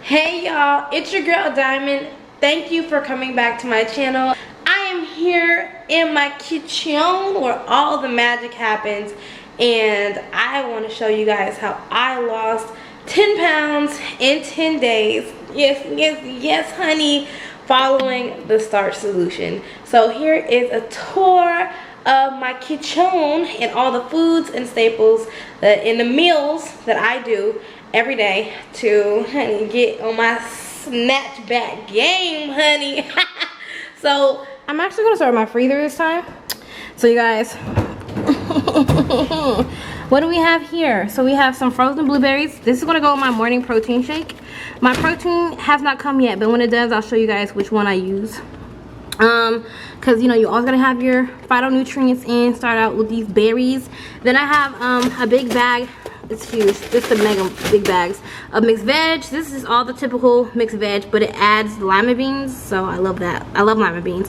Hey y'all, it's your girl Diamond. Thank you for coming back to my channel. I am here in my kitchen where all the magic happens, and I want to show you guys how I lost 10 pounds in 10 days. Yes, honey, following the Starch solution. So here is a tour of my kitchen and all the foods and staples in the meals that I do every day to get on my snatch back game, honey. So I'm actually gonna start my freezer this time. So you guys, what do we have here? So we have some frozen blueberries. This is gonna go in my morning protein shake. My protein has not come yet, but when it does, I'll show you guys which one I use. Because you know you always gotta have your phytonutrients in. Start out with these berries. Then I have a big bag. It's huge. It's the mega big bags of mixed veg. This is all the typical mixed veg, but it adds lima beans, so I love that. I love lima beans.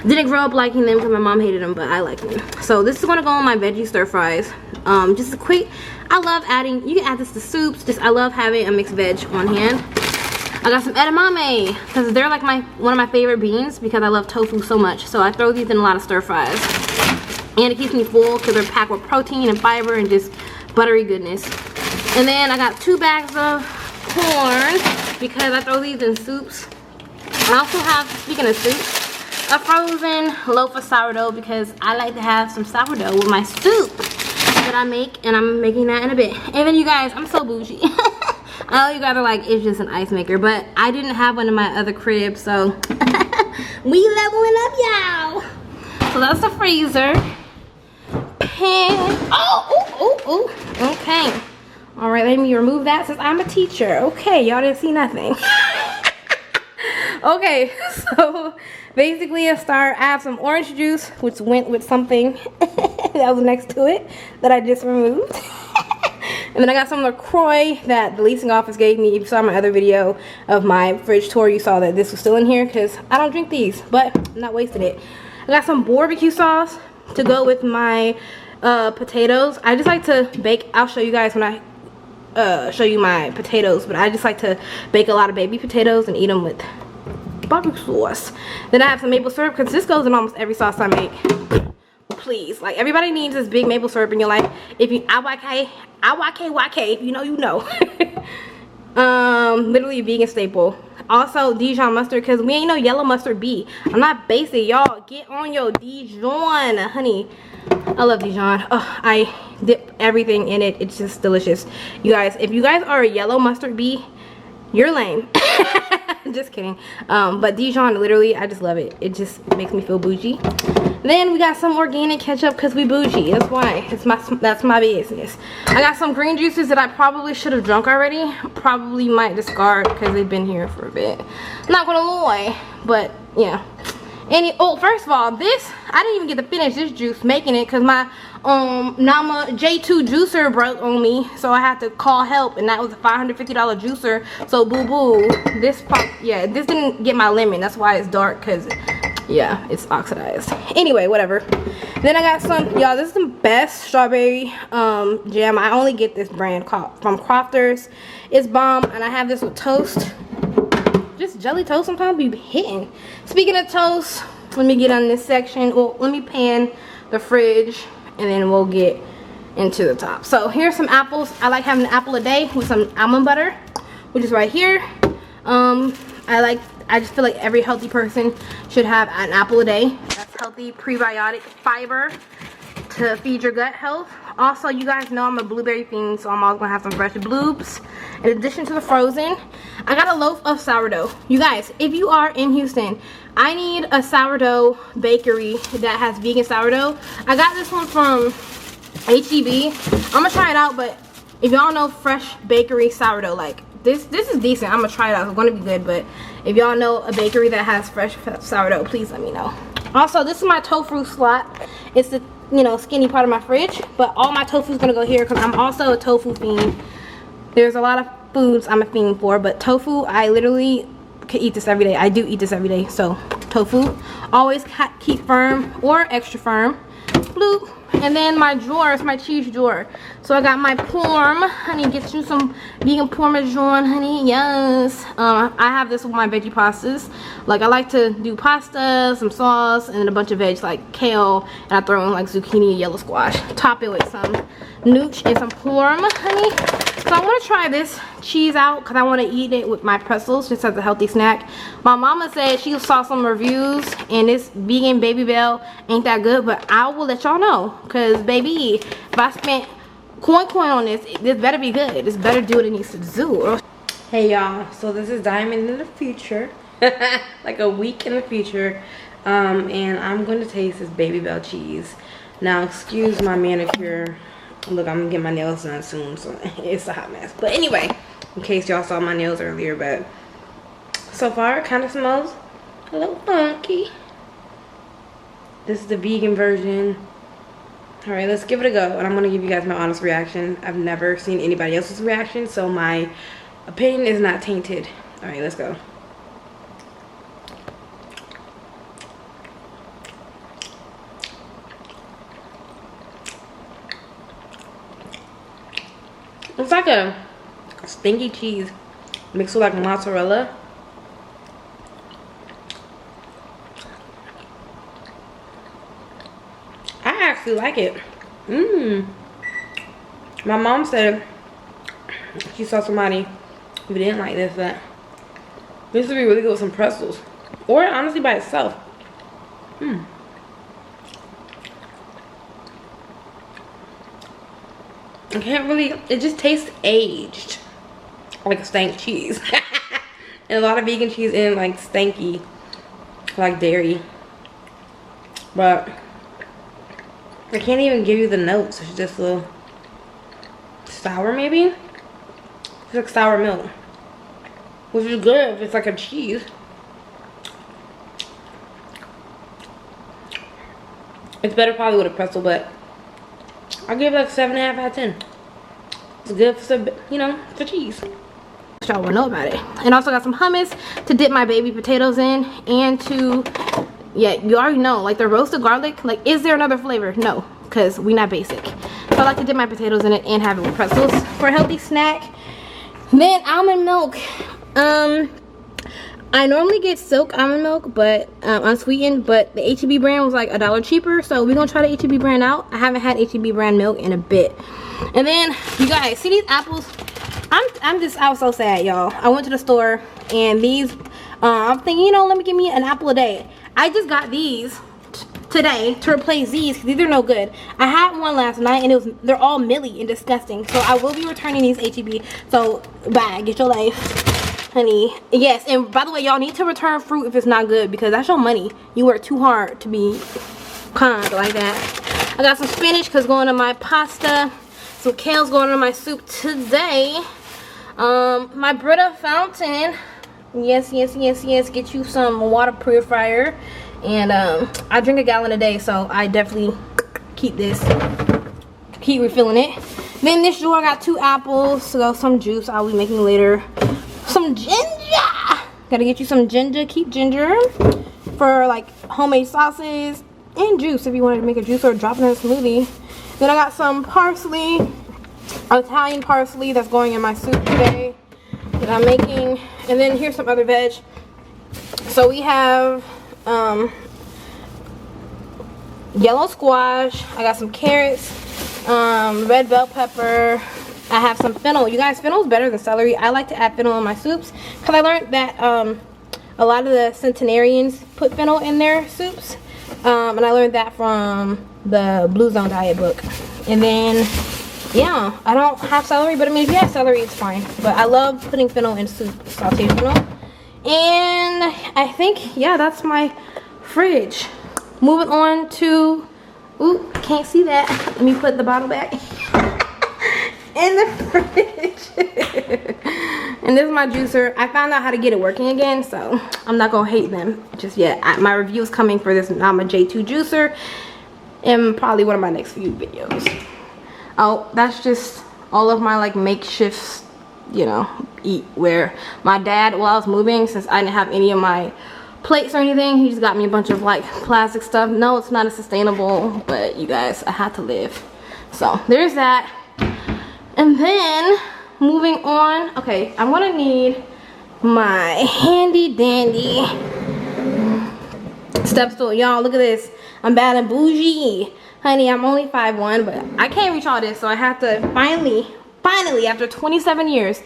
Didn't grow up liking them because my mom hated them, but I like them. So this is gonna go on my veggie stir fries. Just a quick. I love adding. You can add this to soups. Just I love having a mixed veg on hand. I got some edamame because they're like one of my favorite beans because I love tofu so much. So I throw these in a lot of stir fries, and it keeps me full because they're packed with protein and fiber and just buttery goodness. And then I got 2 bags of corn because I throw these in soups. I also have, speaking of soups, a frozen loaf of sourdough because I like to have some sourdough with my soup that I make, and I'm making that in a bit. And then you guys, I'm so bougie. I know you guys are like, it's just an ice maker, but I didn't have one in my other crib, so we leveling up, y'all. So that's the freezer. Pan. Oh, okay. All right, let me remove that since I'm a teacher. Okay, y'all didn't see nothing. Okay, so basically I have some orange juice, which went with something that was next to it that I just removed. And then I got some LaCroix that the leasing office gave me. If you saw my other video of my fridge tour, you saw that this was still in here because I don't drink these, but I'm not wasting it. I got some barbecue sauce to go with my potatoes. I just like to bake. I'll show you guys when I show you my potatoes, but I just like to bake a lot of baby potatoes and eat them with barbecue sauce. Then I have some maple syrup because this goes in almost every sauce I make. Please, like, everybody needs this big maple syrup in your life. If you YK, if you know, you know. Literally a vegan staple. Also Dijon mustard because we ain't no yellow mustard bee. I'm not basic, y'all. Get on your Dijon, honey. I love Dijon. Oh, I dip everything in it. It's just delicious. You guys, if you guys are a yellow mustard bee, you're lame. Just kidding. But Dijon, literally, I just love it. It just makes me feel bougie. Then we got some organic ketchup because we bougie. That's why. That's my business. I got some green juices that I probably should have drunk already. Probably might discard because they've been here for a bit. I'm not gonna lie, but yeah. First of all, this I didn't even get to finish this juice making it because my Nama J2 juicer broke on me, so I had to call help, and that was a $550 juicer. So boo boo, this didn't get my lemon. That's why it's dark, because yeah, it's oxidized. Anyway, whatever. Then I got some, y'all, this is the best strawberry jam. I only get this brand from Crofters. It's bomb, and I have this with toast. Just jelly toast sometimes be hitting. Speaking of toast, let me get on this section. Well, let me pan the fridge, and then we'll get into the top. So here's some apples. I like having an apple a day with some almond butter, which is right here. I just feel like every healthy person should have an apple a day. That's healthy prebiotic fiber to feed your gut health. Also, you guys know I'm a blueberry fiend, so I'm always gonna have some fresh blues. In addition to the frozen, I got a loaf of sourdough. You guys, if you are in Houston, I need a sourdough bakery that has vegan sourdough. I got this one from HEB. I'm gonna try it out, but if y'all know fresh bakery sourdough, like this is decent. I'm gonna try it out. It's gonna be good, but if y'all know a bakery that has fresh sourdough, please let me know. Also, this is my tofu slot. It's the skinny part of my fridge, but all my tofu is gonna go here because I'm also a tofu fiend. There's a lot of foods I'm a fiend for, but tofu, I literally could eat this every day. I do eat this every day. So tofu, always keep firm or extra firm. Bloop. And then my drawer is my cheese drawer. So I got my parm. Honey, get you some vegan parmesan, honey. Yes. I have this with my veggie pastas. Like, I like to do pasta, some sauce, and then a bunch of veg like kale. And I throw in like zucchini and yellow squash. Top it with some nooch and some parm, honey. So I want to try this cheese out because I want to eat it with my pretzels just as a healthy snack. My mama said she saw some reviews and this vegan Baby Bell ain't that good, but I will let y'all know because baby, if I spent coin on this better be good. This better do what it needs to do. Hey y'all, so this is Diamond in the future. Like a week in the future. And I'm going to taste this Baby Bell cheese. Now excuse my manicure. Look, I'm gonna get my nails done soon, so it's a hot mess. But anyway, in case y'all saw my nails earlier, but so far it kind of smells a little funky. This is the vegan version. All right, let's give it a go, and I'm gonna give you guys my honest reaction. I've never seen anybody else's reaction, so my opinion is not tainted. All right, let's go. It's like a stinky cheese mixed with like mozzarella. I actually like it. My mom said she saw somebody who didn't like this, but this would be really good with some pretzels. Or honestly by itself. I can't really, it just tastes aged. Like stank cheese. And a lot of vegan cheese isn't like stanky, like dairy. But I can't even give you the notes. It's just a little sour maybe. It's like sour milk. Which is good if it's like a cheese. It's better probably with a pretzel, but I'll give it like 7.5 out of 10. It's good for, you know, for cheese. Y'all will know about it. And also got some hummus to dip my baby potatoes in, and to, yeah, you already know, like the roasted garlic. Like, is there another flavor? No, because we not basic. So I like to dip my potatoes in it and have it with pretzels for a healthy snack. Then almond milk. I normally get silk almond milk, but unsweetened, but the HEB brand was like $1 cheaper, so we're gonna try the HEB brand out. I haven't had HEB brand milk in a bit. And then you guys see these apples? I was so sad, y'all. I went to the store and these I'm thinking, you know, let me give me an apple a day. I just got these today to replace these because these are no good. I had one last night and they're all milly and disgusting, so I will be returning these HEB. So bye, get your life, honey. Yes, and by the way, y'all need to return fruit if it's not good because that's your money. You work too hard to be kind like that. I got some spinach because going to my pasta. Some kale's going in my soup today. My Brita fountain. Yes. Get you some water purifier. And I drink a gallon a day, so I definitely keep refilling it. Then this drawer I got 2 apples, so some juice I'll be making later. Some ginger. Gotta get you some ginger. Keep ginger for like homemade sauces and juice if you wanted to make a juice or drop it in a smoothie. Then I got some parsley, Italian parsley that's going in my soup today that I'm making. And then here's some other veg. So we have yellow squash. I got some carrots, red bell pepper. I have some fennel. You guys, fennel is better than celery. I like to add fennel in my soups because I learned that a lot of the centenarians put fennel in their soups. And I learned that from the Blue Zone diet book. And then, yeah, I don't have celery, but I mean, if you have celery, it's fine. But I love putting fennel in soup, sauteed fennel. And I think, yeah, that's my fridge. Moving on to, ooh, can't see that. Let me put the bottle back in the fridge. And this is my juicer. I found out how to get it working again, so I'm not gonna hate them just yet. My review is coming for this Nama J2 juicer in probably one of my next few videos. Oh, that's just all of my like makeshift, you know, eat where my dad, while I was moving, since I didn't have any of my plates or anything. He just got me a bunch of like plastic stuff. No, it's not as sustainable, but you guys, I had to live. So there's that. And then moving on, okay, I'm gonna need my handy dandy step stool. Y'all, look at this. I'm bad and bougie. Honey, I'm only 5'1", but I can't reach all this, so I have to finally, after 27 years,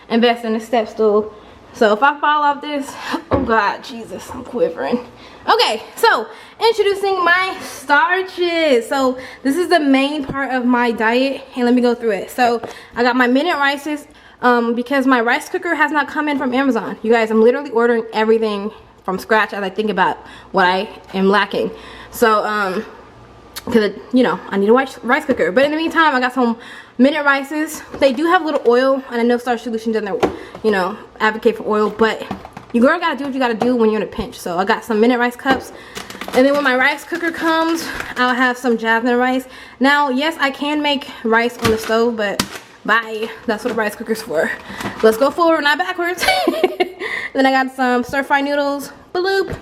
invest in a step stool. So if I fall off this, oh God, Jesus, I'm quivering. Okay, so introducing my starches. So this is the main part of my diet, and let me go through it. So I got my minute rices because my rice cooker has not come in from Amazon. You guys, I'm literally ordering everything from scratch as I think about what I am lacking. So because you know I need a rice cooker, but in the meantime I got some minute rices. They do have a little oil, and I know Starch Solution doesn't, you know, advocate for oil, but you girl gotta do what you gotta do when you're in a pinch. So I got some minute rice cups, and then when my rice cooker comes, I'll have some jasmine rice. Now yes, I can make rice on the stove, but bye, that's what a rice cooker's for. Let's go forward, not backwards. Then I got some stir fry noodles. Bloop.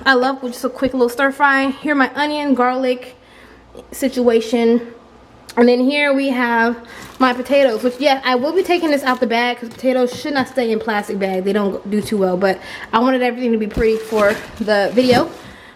I love just a quick little stir fry. Here my onion garlic situation, and then here we have my potatoes, which yeah, I will be taking this out the bag because potatoes should not stay in plastic bags. They don't do too well, but I wanted everything to be pretty for the video,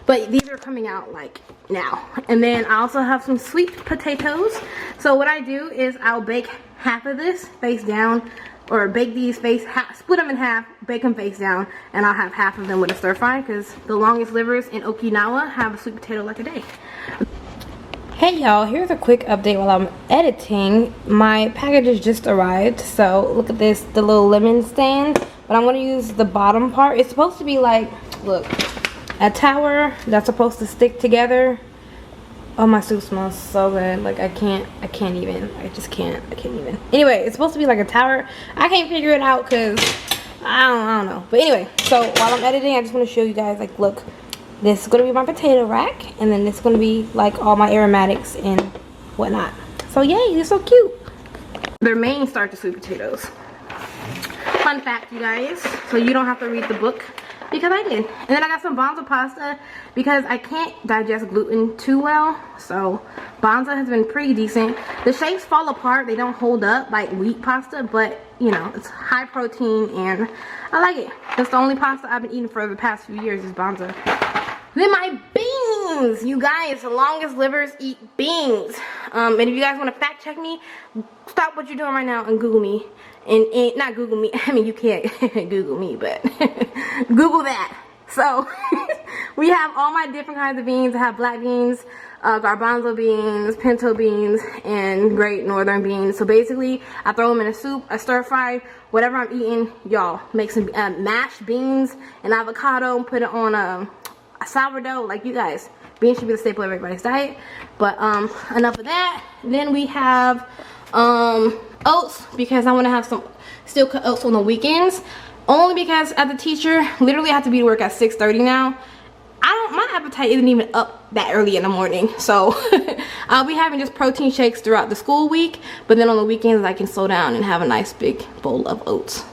but these are coming out like now. And then I also have some sweet potatoes. So what I do is I'll bake half of this face down, or bake these split them in half, bake them face down, and I'll have half of them with a stir fry because the longest livers in Okinawa have a sweet potato like a day. Hey y'all, here's a quick update while I'm editing. My packages just arrived, so look at this, the little lemon stand, but I'm going to use the bottom part. It's supposed to be like, look, a tower that's supposed to stick together. Oh, my soup smells so good. Like I can't even. I can't even. Anyway, it's supposed to be like a tower. I can't figure it out because I don't know. But anyway, so while I'm editing, I just want to show you guys, like, look, this is going to be my potato rack, and then this is going to be like all my aromatics and whatnot. So yay, they're so cute. Their main starch is sweet potatoes. Fun fact, you guys, so you don't have to read the book, because I did. And then I got some Bonza pasta because I can't digest gluten too well. So Bonza has been pretty decent. The shapes fall apart. They don't hold up like wheat pasta, but you know, it's high protein and I like it. That's the only pasta I've been eating for the past few years is Bonza. Then my beans. You guys, the longest livers eat beans. And if you guys want to fact check me, stop what you're doing right now and Google me. And not Google me, I mean you can't Google me, but Google that. So we have all my different kinds of beans. I have black beans, garbanzo beans, pinto beans, and great northern beans. So basically I throw them in a soup, a stir fry, whatever I'm eating. Y'all make some mashed beans and avocado and put it on a sourdough. Like, you guys, beans should be the staple of everybody's diet. But enough of that. Then we have oats, because I want to have some steel cut oats on the weekends, only because as a teacher, literally I have to be to work at 6:30 now. My appetite isn't even up that early in the morning, so I'll be having just protein shakes throughout the school week, but then on the weekends I can slow down and have a nice big bowl of oats.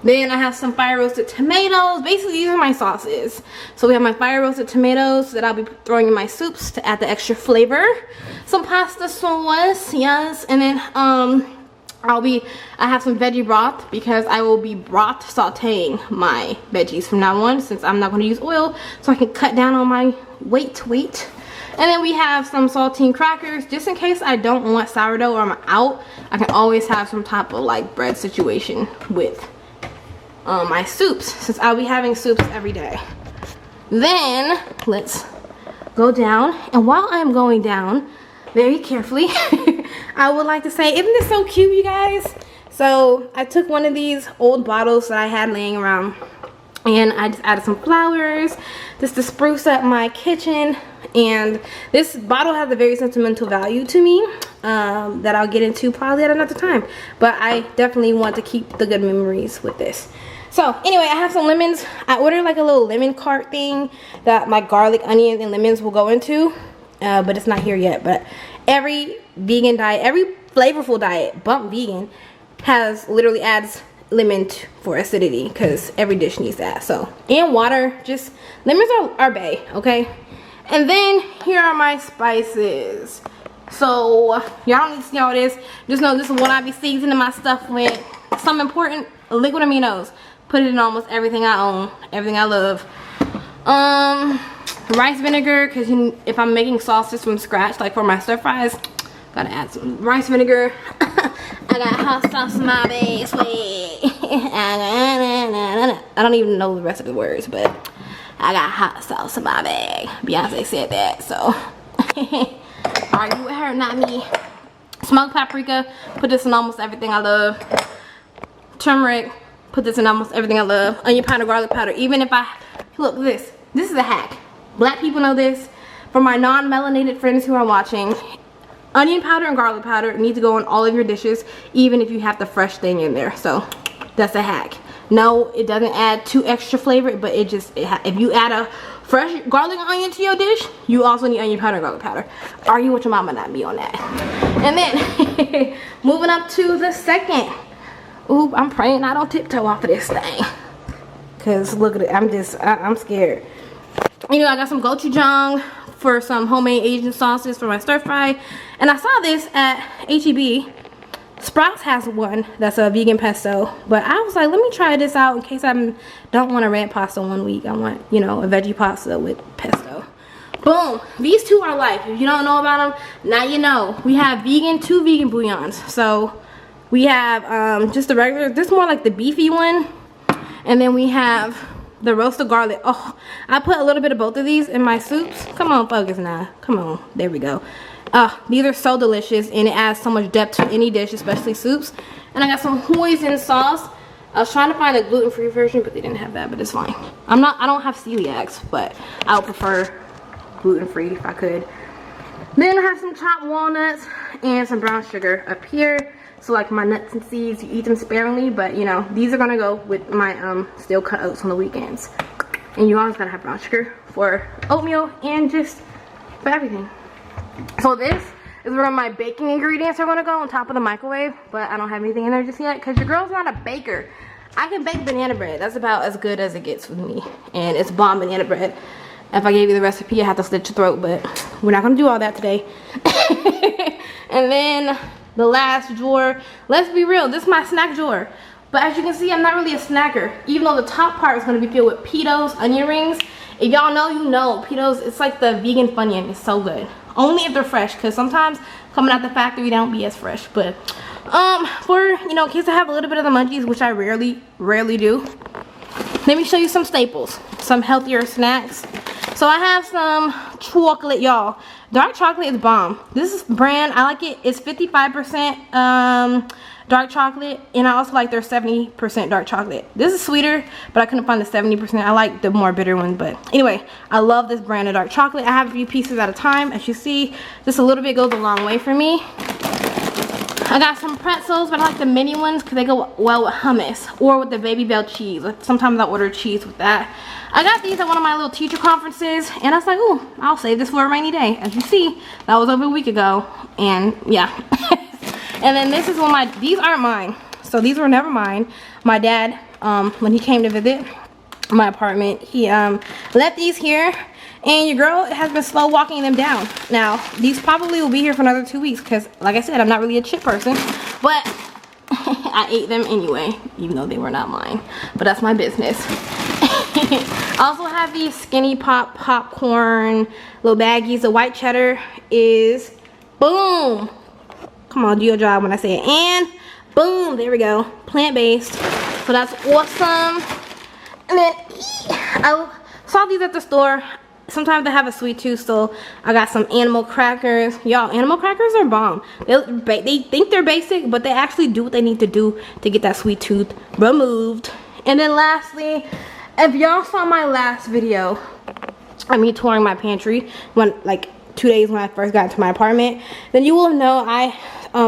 Then I have some fire roasted tomatoes. Basically these are my sauces. So we have my fire roasted tomatoes that I'll be throwing in my soups to add the extra flavor. Some pasta sauce, yes, and then I have some veggie broth because I will be broth sauteing my veggies from now on, since I'm not going to use oil, so I can cut down on my weight. And then we have some saltine crackers, just in case I don't want sourdough or I'm out. I can always have some type of like bread situation with my soups, since I'll be having soups every day. Then let's go down, and while I'm going down very carefully, I would like to say, isn't this so cute, you guys? So I took one of these old bottles that I had laying around, and I just added some flowers just to spruce up my kitchen. And this bottle has a very sentimental value to me that I'll get into probably at another time, but I definitely want to keep the good memories with this. So anyway, I have some lemons. I ordered like a little lemon cart thing that my garlic, onions, and lemons will go into, but it's not here yet. But every vegan diet, every flavorful diet, bump vegan, literally adds lemon for acidity, because every dish needs that. So, and water. Just lemons are bae, okay? And then here are my spices. So y'all don't need to see all this. Just know this is what I be seasoning my stuff with. Some important liquid aminos. Put it in almost everything I own, everything I love. Rice vinegar, because if I'm making sauces from scratch, like for my stir fries, gotta add some rice vinegar. I got hot sauce in my base. I don't even know the rest of the words, but I got hot sauce in my bag. Beyonce said that, so. Alright, you with her, not me. Smoked paprika, put this in almost everything I love. Turmeric, put this in almost everything I love. Onion powder, garlic powder. Even if look, this is a hack. Black people know this. For my non-melanated friends who are watching, onion powder and garlic powder need to go in all of your dishes, even if you have the fresh thing in there. So that's a hack. No, it doesn't add too extra flavor, but if you add a fresh garlic and onion to your dish, you also need onion powder and garlic powder. Argue with your mama, not me on that. And then moving up to the second. Ooh, I'm praying I don't tiptoe off of this thing, cause look at it. I'm scared. You know, I got some gochujang for some homemade Asian sauces for my stir fry, and I saw this at HEB. Sprouts has one that's a vegan pesto, but I was like, let me try this out in case I don't want a red pasta one week. I want, you know, a veggie pasta with pesto. Boom. These two are life. If you don't know about them, now you know. We have two vegan bouillons. So we have just the regular, this is more like the beefy one, and then we have the roasted garlic. Oh, I put a little bit of both of these in my soups. Come on, focus now. Come on. There we go. These are so delicious, and it adds so much depth to any dish, especially soups. And I got some hoisin sauce. I was trying to find a gluten-free version, but they didn't have that, but it's fine. I don't have celiacs, but I would prefer gluten-free if I could. Then I have some chopped walnuts and some brown sugar up here. So like my nuts and seeds, you eat them sparingly, but you know, these are gonna go with my steel cut oats on the weekends. And you always gotta have brown sugar for oatmeal and just for everything. So this is where my baking ingredients are gonna go on top of the microwave, but I don't have anything in there just yet because your girl's not a baker. I can bake banana bread. That's about as good as it gets with me, and it's bomb banana bread. If I gave you the recipe, I have to slit your throat, but we're not gonna do all that today. And then the last drawer, let's be real, this is my snack drawer. But as you can see, I'm not really a snacker, even though the top part is gonna be filled with Pitos, onion rings. If y'all know, you know, Pitos, it's like the vegan Funyun. It's so good. Only if they're fresh, because sometimes coming out the factory, they don't be as fresh. But for, you know, in case I have a little bit of the munchies, which I rarely do, let me show you some staples, some healthier snacks. So I have some chocolate, y'all. Dark chocolate is bomb. This is brand, I like it. It's 55% dark chocolate, and I also like their 70% dark chocolate. This is sweeter, but I couldn't find the 70%. I like the more bitter one, but anyway, I love this brand of dark chocolate. I have a few pieces at a time. As you see, just a little bit goes a long way for me. I got some pretzels, but I like the mini ones because they go well with hummus or with the Baby Bell cheese. Sometimes I order cheese with that. I got these at one of my little teacher conferences, and I was like, ooh, I'll save this for a rainy day. As you see, that was over a week ago, and yeah. And then this is these aren't mine. So these were never mine. My dad, when he came to visit my apartment, he left these here, and your girl has been slow walking them down. Now, these probably will be here for another 2 weeks, because like I said, I'm not really a chip person, but I ate them anyway, even though they were not mine. But that's my business. I also have these Skinny Pop popcorn little baggies. The white cheddar is boom. Come on, do your job when I say it. And boom, there we go. Plant-based. So that's awesome. And then I saw these at the store. Sometimes they have a sweet tooth, so I got some animal crackers. Y'all, animal crackers are bomb. They think they're basic, but they actually do what they need to do to get that sweet tooth removed. And then lastly, if y'all saw my last video of me touring my pantry, like 2 days when I first got to my apartment, then you will know I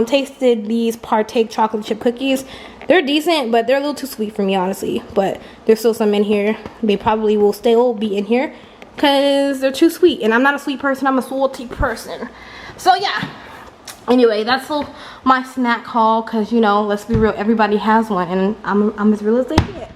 tasted these Partake chocolate chip cookies. They're decent, but they're a little too sweet for me, honestly. But there's still some in here. They probably will still be in here because they're too sweet, and I'm not a sweet person. I'm a salty person. So yeah, Anyway, that's my snack haul, because, you know, let's be real, everybody has one, and I'm as real as they get.